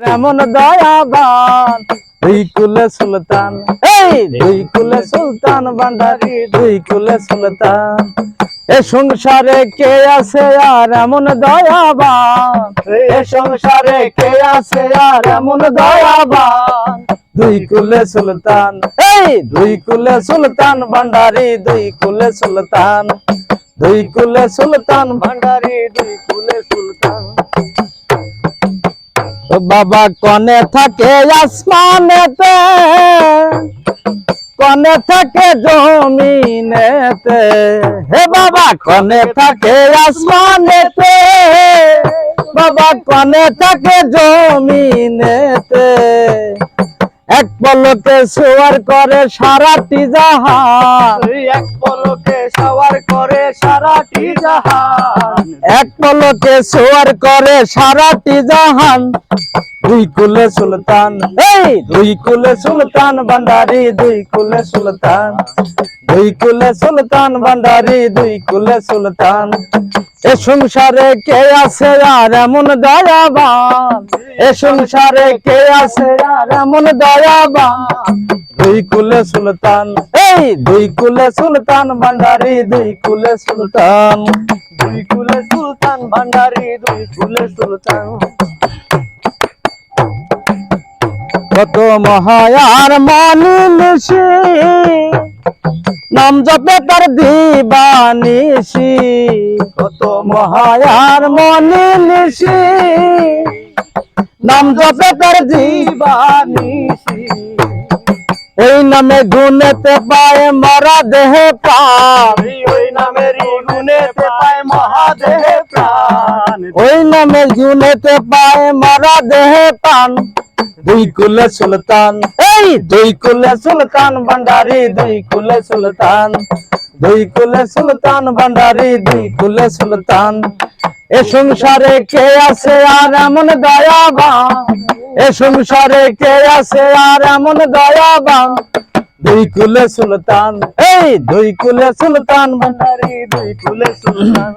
এমন দয়াবান দুই কুলে সুলতান, এই দুই কুলে সুলতান ভান্ডারী, দুই কুলে সুলতান। এ সংসারে কে আছে আর এমন দয়াবান, এ সংসারে কে আছে আর এমন দয়াবান, দুই কুলে সুলতান, এই দুই কুলে সুলতান ভান্ডারী, দুই কুলে সুলতান, দুই কুলে সুলতান ভান্ডারী, দুই কুলে সুলতান। বাবা কনে থাকে আসমানেতে, কনে থাকে জমিনেতে, হে বাবা কনে থাকে আসমানেতে, বাবা কনে থাকে জমিনেতে। এক পলকে সওয়ার করে সারাটি জাহান, এক পলকে সওয়ার করে সারাটি জাহান, এক পলকে সওয়ার করে সারাটি জাহান, দুই কুলে সুলতান, এই দুই কুলে সুলতান ভান্ডারী, দুই কুলে সুলতান, দুই কুলে সুলতান ভান্ডারী, দুই কুলে সুলতান। এ সংসারে কে আছে আর এমন দয়াবান, এ সংসারে কে আছে আর এমন দয়াবান, দুই কুলে সুলতান, এই দুই কুলে সুলতান ভান্ডারী, দুই কুলে সুলতান, দুই কুলে সুলতান ভান্ডারী, দুই কুলে সুলতান। কত মহায়ার মানিলসি, নাম জপে তার দিবানিসি, কত মহায়ার মানিলসি, নাম জপে তার দিবানিসি। ওই নামে গুনেতে পায় মরা দেহে প্রাণ, ওই নামেরই গুণেতে পায় মহাদেহে প্রাণ, ওই নামে গুনেতে পায় মরা দেহে প্রাণ, দুই কুলে সুলতান, এই দুই কুলে সুলতান ভান্ডারী, দুই কুলে সুলতান, দুই কুলে সুলতান ভান্ডারী, দুই কুলে সুলতান। এ সংসারে কে আছে আর এমন দয়াবান, এ সংসারে কে আছে আর এমন দয়াবান, দুই কুলে সুলতান, এই দুই কুলে সুলতান ভান্ডারী, দুই কুলে সুলতান,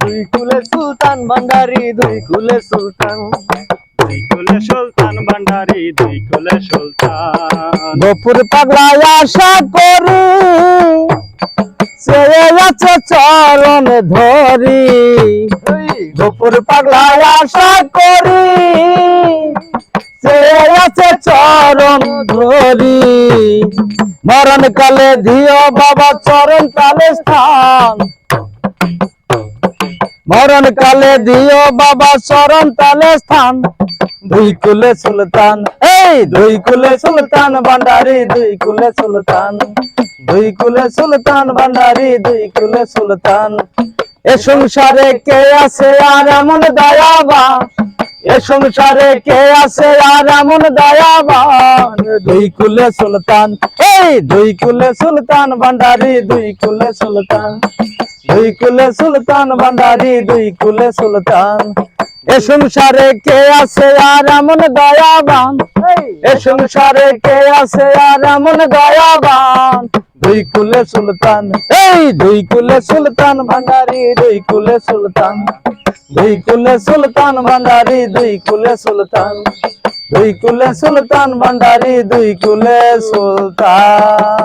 দুই কুলে সুলতান ভান্ডারী, দুই কুলে সুলতান, দুই কুলে সুলতান ভান্ডারী, দুই কুলে সুলতান। গোপুর পাগলায় আশা করি, সে আছে চরণ ধরি, গোপুর পাগলায় আশা করি, সে আছে চরণ ধরি। মরণ কালে দিও বাবা চরণ তালে স্থান, মরণ কালে দিও বাবা চরণ তালে স্থান, দুই কুলে সুলতান, এই দুই কুলে সুলতান ভান্ডারী, দুই কুলে সুলতান, দুই কুলে সুলতান ভান্ডারী, দুই কুলে সুলতান। এ সংসারে কে আছে আর এমন দয়াবান, এ সংসারে কে আছে আর এমন দয়াবান, দুই কুলে সুলতান, এই দুই কুলে সুলতান ভান্ডারী, দুই কুলে সুলতান, দুই কুলে সুলতান ভান্ডারী, দুই কুলে সুলতান। এ সংসারে কে আছে আর এমন দয়াবান, এ সংসারে কে আছে আর এমন দয়াবান, দুই কুলে সুলতান, এই দুই কুলে সুলতান ভান্ডারী, দুই কুলে সুলতান, দুই কুলে সুলতান ভান্ডারী, দুই কুলে সুলতান, দুই কুলে সুলতান ভান্ডারী, দুই কুলে সুলতান।